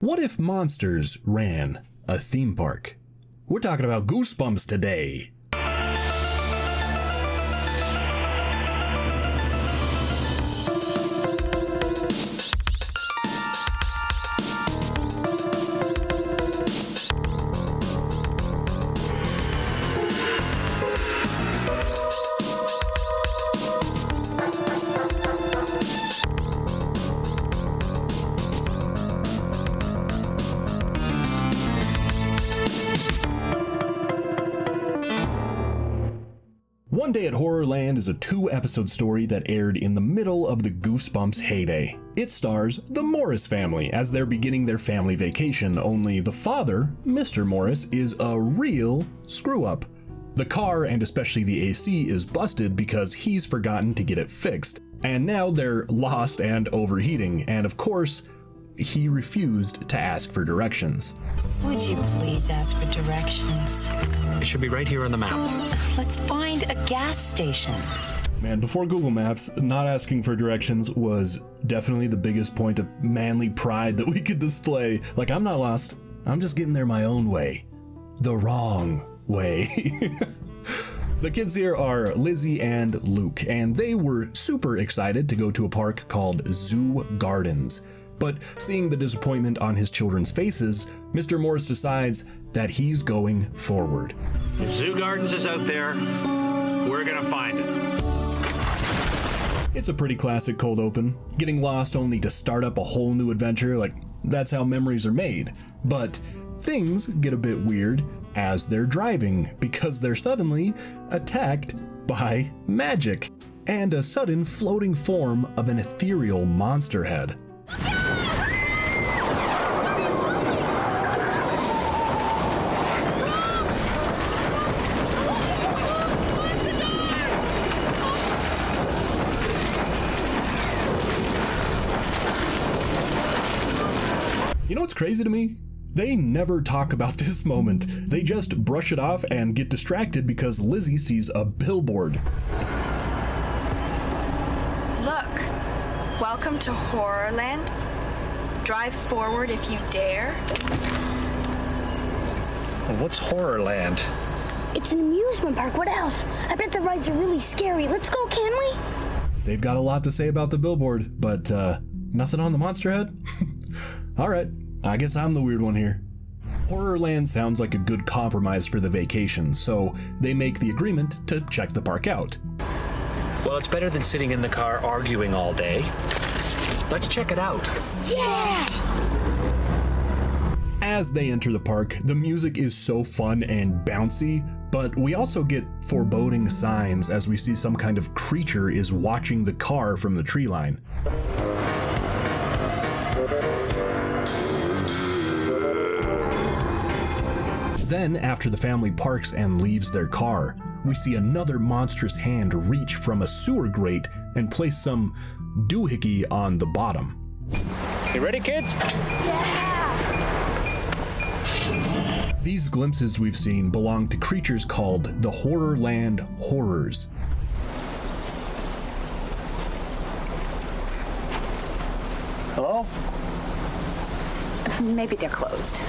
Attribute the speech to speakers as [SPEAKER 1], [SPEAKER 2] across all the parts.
[SPEAKER 1] What if monsters ran a theme park? We're talking about Goosebumps today. One Day at Horrorland is a 2-episode story that aired in the middle of the Goosebumps heyday. It stars the Morris family as they're beginning their family vacation, only the father, Mr. Morris, is a real screw-up. The car, and especially the AC, is busted because he's forgotten to get it fixed, and now they're lost and overheating, and of course, he refused to ask for directions.
[SPEAKER 2] Would you please ask for directions?
[SPEAKER 3] It should be right here on the map.
[SPEAKER 2] Let's find a gas station.
[SPEAKER 1] Man, before Google Maps, not asking for directions was definitely the biggest point of manly pride that we could display. Like, I'm not lost. I'm just getting there my own way. The wrong way. The kids here are Lizzie and Luke, and they were super excited to go to a park called Zoo Gardens. But seeing the disappointment on his children's faces, Mr. Morris decides that he's going forward.
[SPEAKER 3] If Zoo Gardens is out there, we're gonna find it.
[SPEAKER 1] It's a pretty classic cold open. Getting lost only to start up a whole new adventure, like, that's how memories are made. But things get a bit weird as they're driving, because they're suddenly attacked by magic and a sudden floating form of an ethereal monster head. You know what's crazy to me? They never talk about this moment. They just brush it off and get distracted because Lizzie sees a billboard.
[SPEAKER 4] Look, welcome to Horrorland. Drive forward if you dare.
[SPEAKER 3] Well, what's Horrorland?
[SPEAKER 5] It's an amusement park. What else? I bet the rides are really scary. Let's go, can we?
[SPEAKER 1] They've got a lot to say about the billboard, but nothing on the monster head? Alright, I guess I'm the weird one here. Horrorland sounds like a good compromise for the vacation, so they make the agreement to check the park out.
[SPEAKER 3] Well, it's better than sitting in the car arguing all day. Let's check it out.
[SPEAKER 5] Yeah!
[SPEAKER 1] As they enter the park, the music is so fun and bouncy, but we also get foreboding signs as we see some kind of creature is watching the car from the tree line. Then, after the family parks and leaves their car, we see another monstrous hand reach from a sewer grate and place some doohickey on the bottom.
[SPEAKER 3] You ready, kids?
[SPEAKER 5] Yeah!
[SPEAKER 1] These glimpses we've seen belong to creatures called the Horrorland Horrors.
[SPEAKER 3] Hello?
[SPEAKER 5] Maybe they're closed.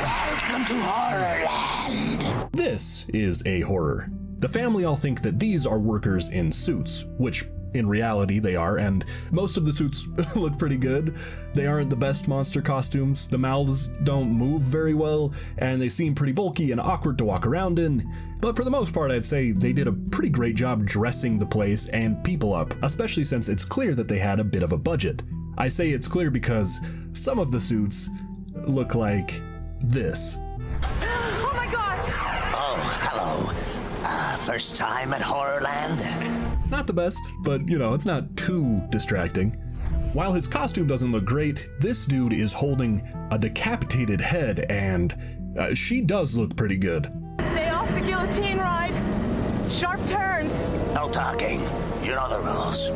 [SPEAKER 6] Welcome to Horrorland.
[SPEAKER 1] This is a horror. The family all think that these are workers in suits, which in reality they are, and most of the suits look pretty good. They aren't the best monster costumes, the mouths don't move very well, and they seem pretty bulky and awkward to walk around in. But for the most part, I'd say they did a pretty great job dressing the place and people up, especially since it's clear that they had a bit of a budget. I say it's clear because some of the suits look like this.
[SPEAKER 4] Oh my gosh!
[SPEAKER 6] Oh, hello. First time at Horrorland?
[SPEAKER 1] Not the best, but you know, it's not too distracting. While his costume doesn't look great, this dude is holding a decapitated head, and she does look pretty good.
[SPEAKER 4] Stay off the guillotine ride. Sharp turns.
[SPEAKER 6] No talking. You know the rules.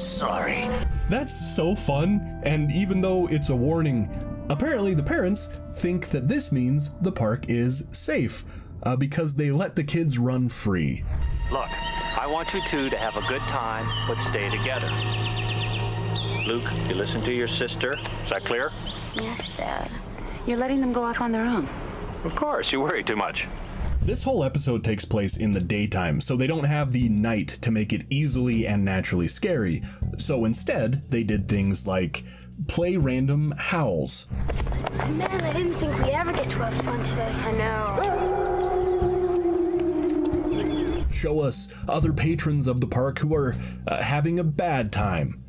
[SPEAKER 6] Sorry.
[SPEAKER 1] That's so fun, and even though it's a warning, apparently the parents think that this means the park is safe, because they let the kids run free.
[SPEAKER 3] Look, I want you two to have a good time, but stay together. Luke. You listen to your sister. Is that clear?
[SPEAKER 2] Yes, Dad. You're letting them go off on their own.
[SPEAKER 3] Of course, you worry too much.
[SPEAKER 1] This whole episode takes place in the daytime, so they don't have the night to make it easily and naturally scary. So instead, they did things like play random howls.
[SPEAKER 5] Man, I didn't think we'd ever get to have fun today. I know.
[SPEAKER 1] Show us other patrons of the park who are having a bad time.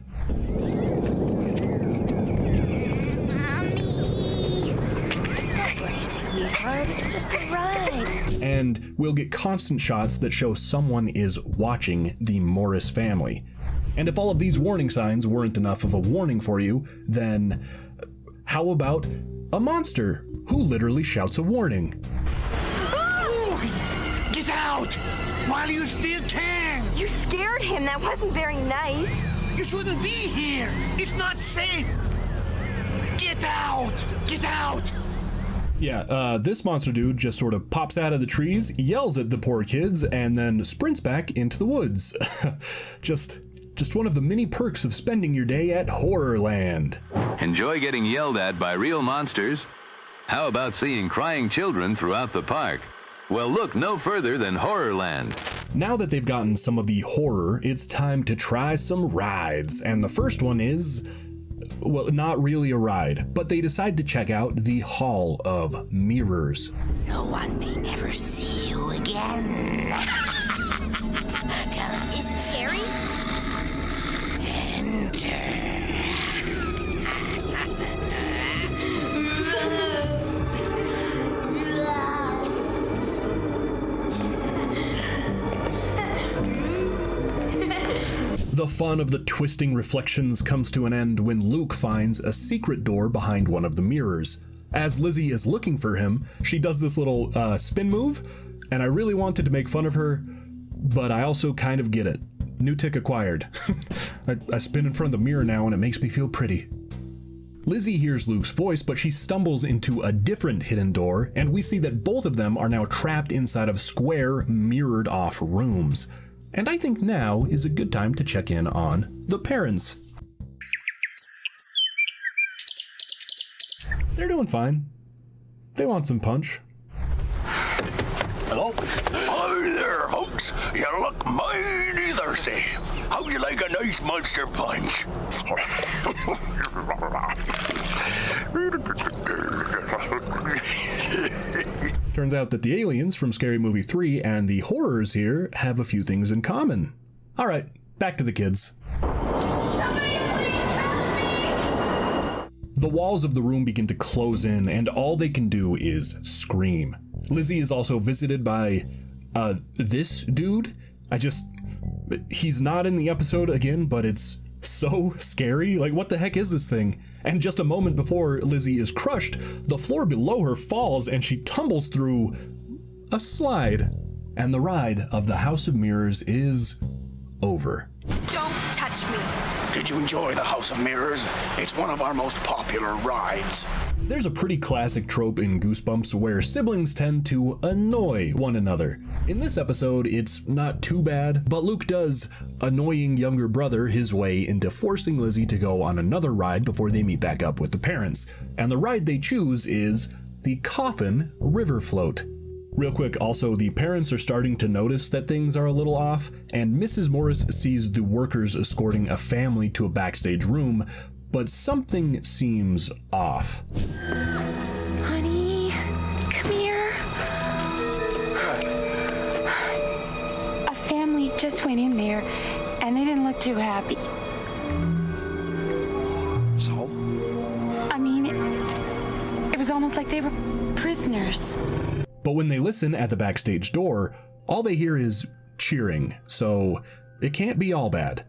[SPEAKER 5] Mommy! Don't worry, sweetheart. It's just a ride.
[SPEAKER 1] And we'll get constant shots that show someone is watching the Morris family. And if all of these warning signs weren't enough of a warning for you, then how about a monster who literally shouts a warning?
[SPEAKER 6] Oh, get out while you still can.
[SPEAKER 4] You scared him. That wasn't very nice.
[SPEAKER 6] You shouldn't be here. It's not safe. Get out. Get out.
[SPEAKER 1] Yeah, this monster dude just sort of pops out of the trees, yells at the poor kids, and then sprints back into the woods. Just one of the many perks of spending your day at Horrorland.
[SPEAKER 7] Enjoy getting yelled at by real monsters? How about seeing crying children throughout the park? Well, look no further than Horrorland.
[SPEAKER 1] Now that they've gotten some of the horror, it's time to try some rides. And the first one is, well, not really a ride, but they decide to check out the Hall of Mirrors.
[SPEAKER 6] No one may ever see you again.
[SPEAKER 5] Is it scary?
[SPEAKER 1] The fun of the twisting reflections comes to an end when Luke finds a secret door behind one of the mirrors. As Lizzie is looking for him, she does this little spin move, and I really wanted to make fun of her, but I also kind of get it. New tick acquired. I spin in front of the mirror now and it makes me feel pretty. Lizzie hears Luke's voice, but she stumbles into a different hidden door, and we see that both of them are now trapped inside of square, mirrored-off rooms. And I think now is a good time to check in on the parents. They're doing fine. They want some punch.
[SPEAKER 3] Hello?
[SPEAKER 8] Hi there, folks. You look mighty thirsty. How'd you like a nice monster punch?
[SPEAKER 1] Turns out that the aliens from Scary Movie 3 and the horrors here have a few things in common. All right, back to the kids. The walls of the room begin to close in, and all they can do is scream. Lizzie is also visited by, this dude. He's not in the episode again, but it's so scary. Like, what the heck is this thing? And just a moment before Lizzie is crushed, the floor below her falls and she tumbles through a slide. And the ride of the House of Mirrors is over.
[SPEAKER 4] Don't touch me.
[SPEAKER 8] Did you enjoy the House of Mirrors? It's one of our most popular rides.
[SPEAKER 1] There's a pretty classic trope in Goosebumps where siblings tend to annoy one another. In this episode, it's not too bad, but Luke does annoying younger brother his way into forcing Lizzie to go on another ride before they meet back up with the parents. And the ride they choose is the Coffin River Float. Real quick, also, the parents are starting to notice that things are a little off, and Mrs. Morris sees the workers escorting a family to a backstage room, but something seems off.
[SPEAKER 4] Honey, come here. A family just went in there, and they didn't look too happy.
[SPEAKER 8] So?
[SPEAKER 4] I mean, it was almost like they were prisoners.
[SPEAKER 1] But when they listen at the backstage door, all they hear is cheering, so it can't be all bad.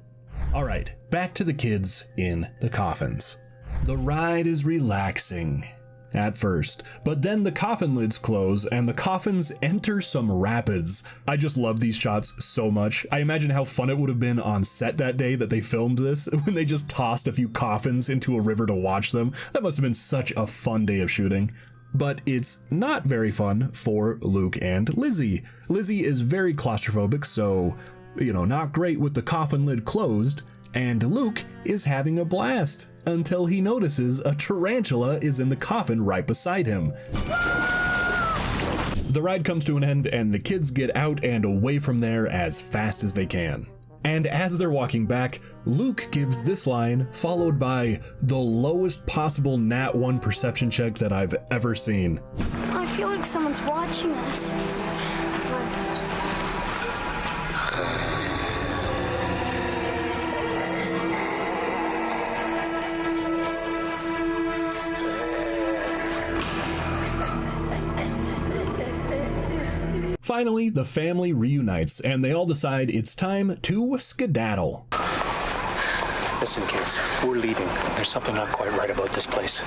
[SPEAKER 1] All right, back to the kids in the coffins. The ride is relaxing at first, but then the coffin lids close and the coffins enter some rapids. I just love these shots so much. I imagine how fun it would have been on set that day that they filmed this, when they just tossed a few coffins into a river to watch them. That must have been such a fun day of shooting. But it's not very fun for Luke and Lizzie. Lizzie is very claustrophobic, so, not great with the coffin lid closed, And Luke is having a blast until he notices a tarantula is in the coffin right beside him. The ride comes to an end and the kids get out and away from there as fast as they can. And as they're walking back, Luke gives this line, followed by the lowest possible Nat 1 perception check that I've ever seen.
[SPEAKER 5] I feel like someone's watching us.
[SPEAKER 1] Finally, the family reunites, and they all decide it's time to skedaddle.
[SPEAKER 3] Listen, kids, we're leaving. There's something not quite right about this place.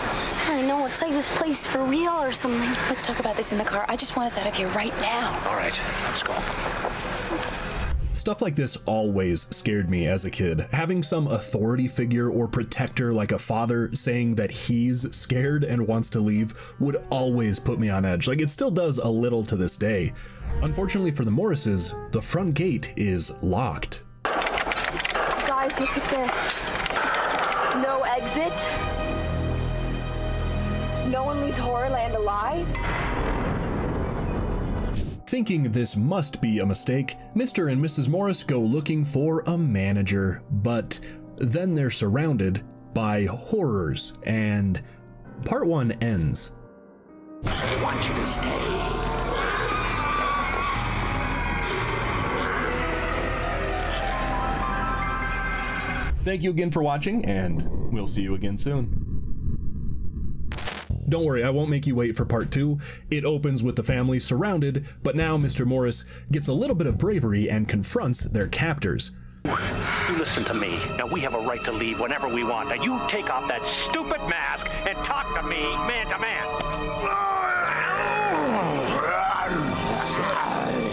[SPEAKER 5] I know, it's like this place for real or something.
[SPEAKER 2] Let's talk about this in the car. I just want us out of here right now.
[SPEAKER 3] All right, let's go.
[SPEAKER 1] Stuff like this always scared me as a kid. Having some authority figure or protector like a father saying that he's scared and wants to leave would always put me on edge. Like, it still does a little to this day. Unfortunately for the Morrises, the front gate is locked.
[SPEAKER 5] Guys, look at this. No exit. No one leaves Horrorland alive.
[SPEAKER 1] Thinking this must be a mistake, Mr. and Mrs. Morris go looking for a manager, but then they're surrounded by horrors, and part 1 ends.
[SPEAKER 6] I want you to stay.
[SPEAKER 1] Thank you again for watching, and we'll see you again soon. Don't worry, I won't make you wait for part 2. It opens with the family surrounded, but now Mr. Morris gets a little bit of bravery and confronts their captors.
[SPEAKER 3] You listen to me. Now, we have a right to leave whenever we want. Now, you take off that stupid mask and talk to me man to man.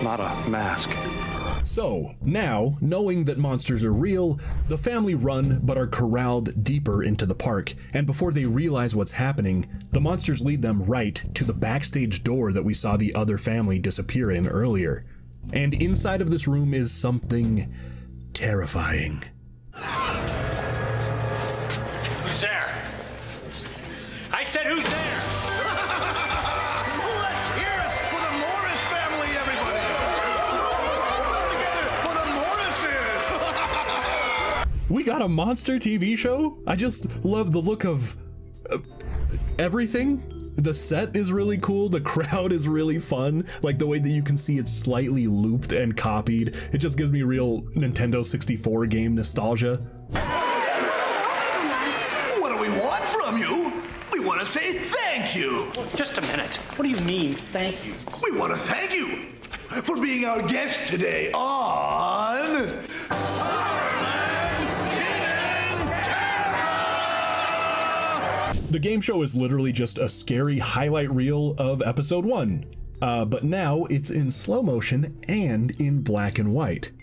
[SPEAKER 3] Not a mask.
[SPEAKER 1] So, now, knowing that monsters are real, the family run but are corralled deeper into the park, and before they realize what's happening, the monsters lead them right to the backstage door that we saw the other family disappear in earlier. And inside of this room is something terrifying.
[SPEAKER 3] Who's there? I said, who's there?
[SPEAKER 6] Let's hear it for the Morris family, everybody! Put together for the Morrises!
[SPEAKER 1] We got a monster TV show? I just love the look of everything. The set is really cool. The crowd is really fun. Like the way that you can see it's slightly looped and copied. It just gives me real Nintendo 64 game nostalgia.
[SPEAKER 6] What do we want from you? We want to say thank you!
[SPEAKER 3] Just a minute. What do you mean, thank you?
[SPEAKER 6] We want to thank you for being our guest today on...
[SPEAKER 1] The game show is literally just a scary highlight reel of episode 1. But now it's in slow motion and in black and white.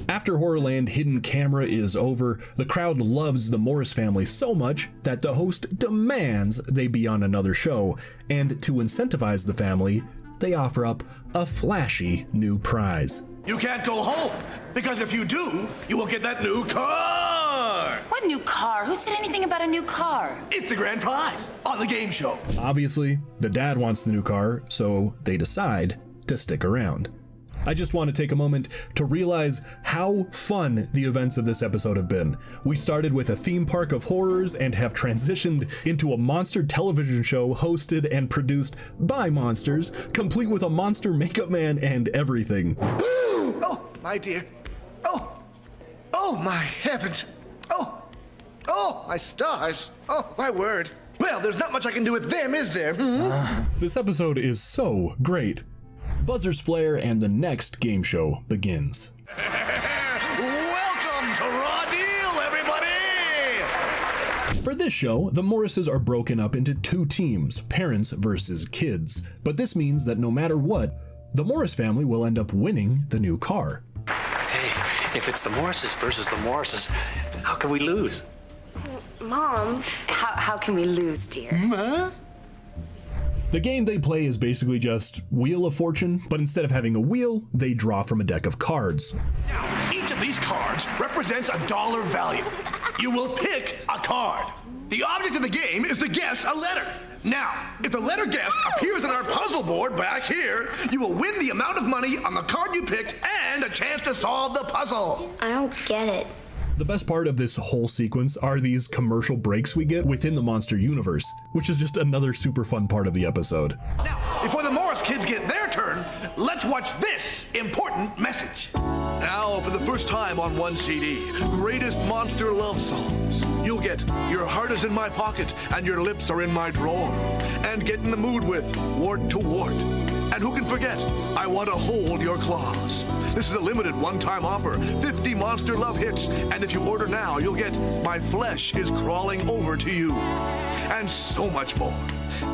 [SPEAKER 1] After Horrorland Hidden Camera is over, the crowd loves the Morris family so much that the host demands they be on another show, and to incentivize the family, they offer up a flashy new prize.
[SPEAKER 6] You can't go home, because if you do, you will get that new car!
[SPEAKER 2] What new car? Who said anything about a new car?
[SPEAKER 6] It's the grand prize on the game show.
[SPEAKER 1] Obviously, the dad wants the new car, so they decide to stick around. I just want to take a moment to realize how fun the events of this episode have been. We started with a theme park of horrors and have transitioned into a monster television show hosted and produced by monsters, complete with a monster makeup man and everything.
[SPEAKER 6] Oh, my dear. Oh, my heavens. Oh, my stars. Oh, my word. Well, there's not much I can do with them, is there?
[SPEAKER 1] This episode is so great. Buzzers flare and the next game show begins.
[SPEAKER 6] Welcome to Raw Deal, everybody!
[SPEAKER 1] For this show, the Morrises are broken up into 2 teams, parents versus kids. But this means that no matter what, the Morris family will end up winning the new car.
[SPEAKER 3] Hey, if it's the Morrises versus the Morrises, how can we lose?
[SPEAKER 5] Mom.
[SPEAKER 2] How can we lose, dear?
[SPEAKER 1] The game they play is basically just Wheel of Fortune, but instead of having a wheel, they draw from a deck of cards.
[SPEAKER 6] Now, each of these cards represents a dollar value. You will pick a card. The object of the game is to guess a letter. Now, if the letter guessed appears on our puzzle board back here, you will win the amount of money on the card you picked and a chance to solve the puzzle.
[SPEAKER 5] I don't get it.
[SPEAKER 1] The best part of this whole sequence are these commercial breaks we get within the monster universe, which is just another super fun part of the episode.
[SPEAKER 6] Now, before the Morris kids get their turn, let's watch this important message. Now, for the first time on one CD, greatest monster love songs. You'll get Your Heart Is in My Pocket and Your Lips Are in My Drawer, and Get in the Mood with Wart to Wart. And who can forget, I Want to Hold Your Claws. This is a limited one-time offer, 50 monster love hits, and if you order now, you'll get My Flesh Is Crawling Over to You. And so much more.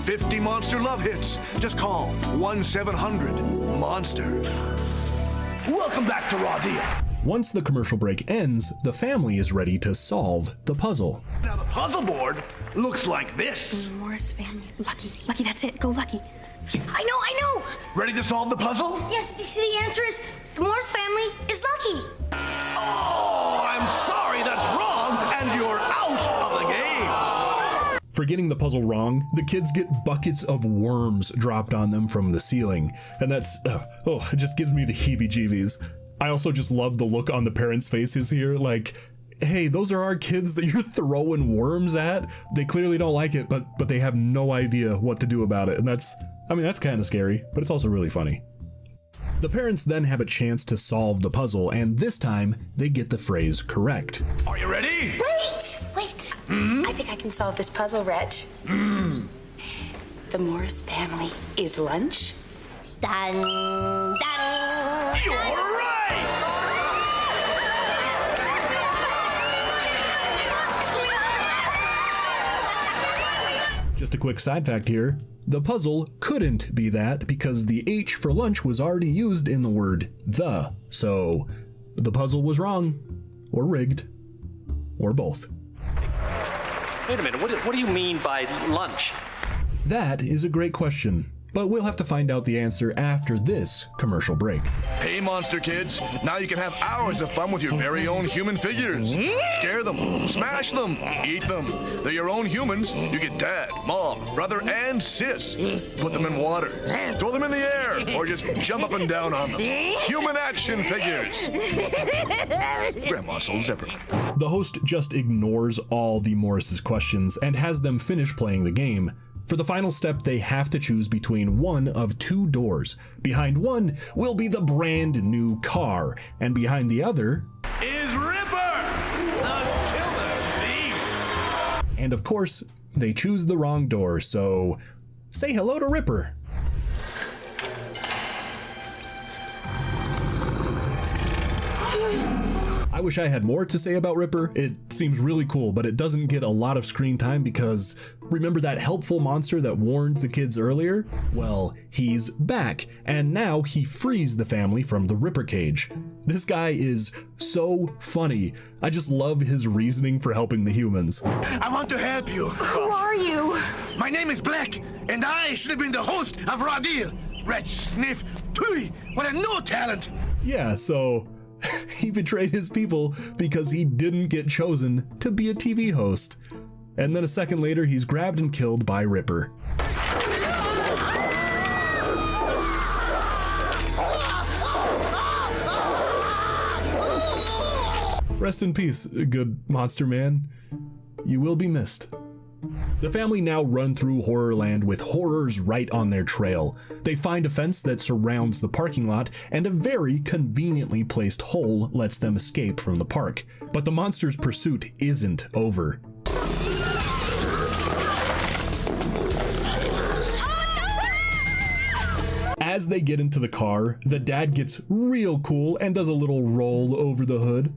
[SPEAKER 6] 50 monster love hits. Just call 1-700-MONSTER. Welcome back to Raw Deal.
[SPEAKER 1] Once the commercial break ends, the family is ready to solve the puzzle.
[SPEAKER 6] Now the puzzle board looks like this.
[SPEAKER 4] Morris family. Lucky, that's it. Go Lucky.
[SPEAKER 5] I know.
[SPEAKER 6] Ready to solve the puzzle?
[SPEAKER 5] Yes, you see, the answer is the Morse family is lucky.
[SPEAKER 6] Oh, I'm sorry, that's wrong, and you're out of the game.
[SPEAKER 1] For getting the puzzle wrong, the kids get buckets of worms dropped on them from the ceiling, and that's, it just gives me the heebie-jeebies. I also just love the look on the parents' faces here, like, hey, those are our kids that you're throwing worms at? They clearly don't like it, but they have no idea what to do about it, and that's kind of scary, but it's also really funny. The parents then have a chance to solve the puzzle, and this time, they get the phrase correct.
[SPEAKER 6] Are you ready?
[SPEAKER 2] Wait. I think I can solve this puzzle, Reg. The Morris family is lunch?
[SPEAKER 5] Dun, dun.
[SPEAKER 6] You're right!
[SPEAKER 1] Just a quick side fact here, the puzzle couldn't be that because the H for lunch was already used in the word the, so the puzzle was wrong, or rigged, or both.
[SPEAKER 3] Wait a minute, what do you mean by lunch?
[SPEAKER 1] That is a great question, but we'll have to find out the answer after this commercial break.
[SPEAKER 6] Hey, monster kids, now you can have hours of fun with your very own human figures. Scare them, smash them, eat them. They're your own humans. You get dad, mom, brother, and sis. Put them in water, throw them in the air, or just jump up and down on them. Human action figures. Grandma sold Zipper.
[SPEAKER 1] The host just ignores all the Morris's questions and has them finish playing the game. For the final step, they have to choose between one of two doors. Behind one will be the brand new car, and behind the other
[SPEAKER 6] Is Ripper, the killer thief.
[SPEAKER 1] And of course, they choose the wrong door, so say hello to Ripper. I wish I had more to say about Ripper. It seems really cool, but it doesn't get a lot of screen time because remember that helpful monster that warned the kids earlier? Well, he's back, and now he frees the family from the Ripper cage. This guy is so funny. I just love his reasoning for helping the humans.
[SPEAKER 6] I want to help you.
[SPEAKER 4] Who are you?
[SPEAKER 6] My name is Black, and I should have been the host of Raw Deal. Red Sniff, Tui, what a no talent.
[SPEAKER 1] Yeah, so he betrayed his people because he didn't get chosen to be a TV host. And then a second later, he's grabbed and killed by Ripper. Rest in peace, good monster man. You will be missed. The family now run through Horrorland with horrors right on their trail. They find a fence that surrounds the parking lot, and a very conveniently placed hole lets them escape from the park. But the monster's pursuit isn't over. As they get into the car, the dad gets real cool and does a little roll over the hood.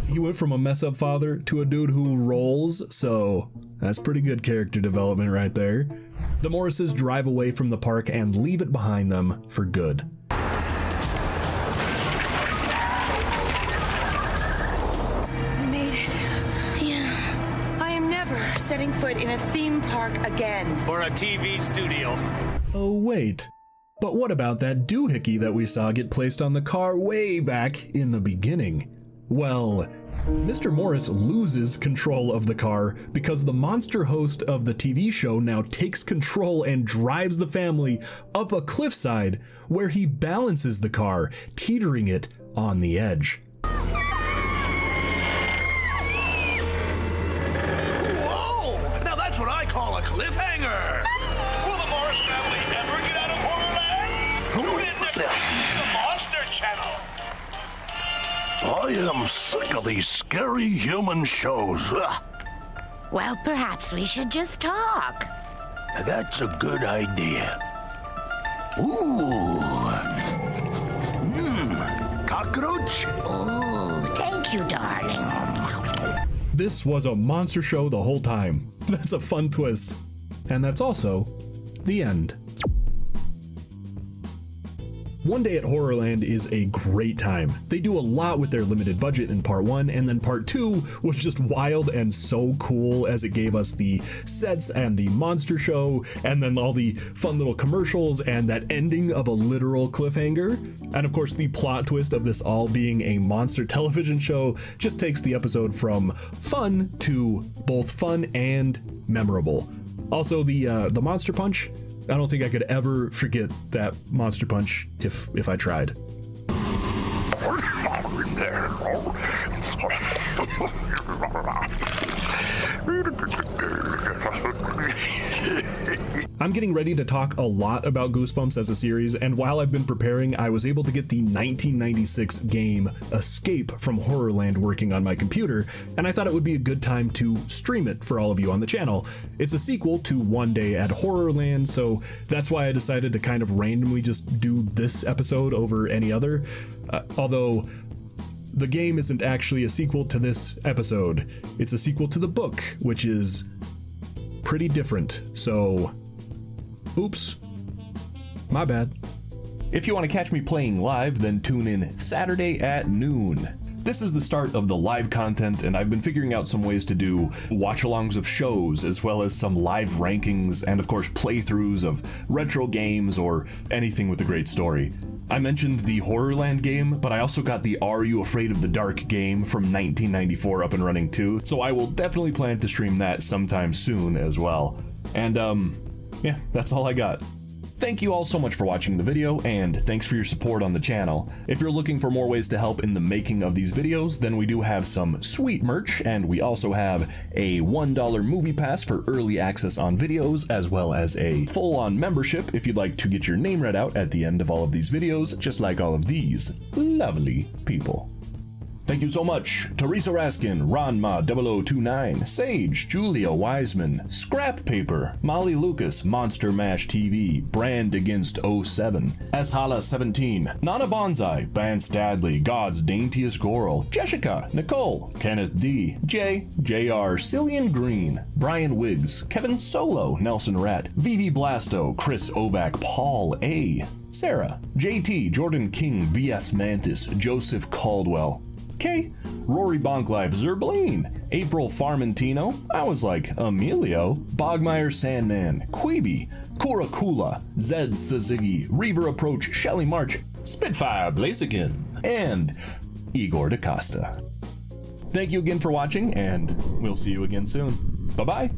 [SPEAKER 1] He went from a mess-up father to a dude who rolls, so that's pretty good character development right there. The Morrises drive away from the park and leave it behind them for good.
[SPEAKER 4] We made it.
[SPEAKER 5] Yeah.
[SPEAKER 4] I am never setting foot in a theme park again.
[SPEAKER 3] Or a TV studio.
[SPEAKER 1] Oh wait, but what about that doohickey that we saw get placed on the car way back in the beginning? Well, Mr. Morris loses control of the car because the monster host of the TV show now takes control and drives the family up a cliffside where he balances the car, teetering it on the edge.
[SPEAKER 6] Whoa! Now that's what I call a cliffhanger! Will the Morris family ever get out of Horrorland? Tune in next week to the Monster Channel!
[SPEAKER 8] I am sick of these scary human shows. Ugh.
[SPEAKER 9] Well, perhaps we should just talk.
[SPEAKER 8] That's a good idea. Ooh. Cockroach?
[SPEAKER 9] Oh, thank you, darling.
[SPEAKER 1] This was a monster show the whole time. That's a fun twist. And that's also the end. One Day at Horrorland is a great time. They do a lot with their limited budget in part 1, and then part 2 was just wild and so cool as it gave us the sets and the monster show, and then all the fun little commercials and that ending of a literal cliffhanger. And of course, the plot twist of this all being a monster television show just takes the episode from fun to both fun and memorable. Also, the monster punch, I don't think I could ever forget that monster punch if I tried. I'm getting ready to talk a lot about Goosebumps as a series, and while I've been preparing, I was able to get the 1996 game Escape from Horrorland working on my computer, and I thought it would be a good time to stream it for all of you on the channel. It's a sequel to One Day at Horrorland, so that's why I decided to kind of randomly just do this episode over any other, although the game isn't actually a sequel to this episode. It's a sequel to the book, which is pretty different, so oops, my bad. If you want to catch me playing live, then tune in Saturday at noon. This is the start of the live content, and I've been figuring out some ways to do watch-alongs of shows, as well as some live rankings, and of course playthroughs of retro games or anything with a great story. I mentioned the Horrorland game, but I also got the Are You Afraid of the Dark game from 1994 up and running too, so I will definitely plan to stream that sometime soon as well. And yeah, that's all I got. Thank you all so much for watching the video, and thanks for your support on the channel. If you're looking for more ways to help in the making of these videos, then we do have some sweet merch, and we also have a $1 movie pass for early access on videos, as well as a full-on membership if you'd like to get your name read out at the end of all of these videos, just like all of these lovely people. Thank you so much, Teresa Raskin, Ranma0029, Sage, Julia Wiseman, Scrap Paper, Molly Lucas, Monster Mash TV, Brand Against 07, Eshala17, Nana Bonsai, Ban Stadley, God's Daintiest Goral, Jessica, Nicole, Kenneth D, Jay, JR, Cillian Green, Brian Wiggs, Kevin Solo, Nelson Rat, Vivi Blasto, Chris Ovac, Paul A, Sarah, JT, Jordan King, VS Mantis, Joseph Caldwell, K, Rory Bonklife, Zerbleen, April Farmentino, I was like, Emilio, Bogmeyer Sandman, Queeby, Kurakula, Zed Sazigi, Reaver Approach, Shelly March, Spitfire Blaziken, and Igor DaCosta. Thank you again for watching, and we'll see you again soon. Bye-bye.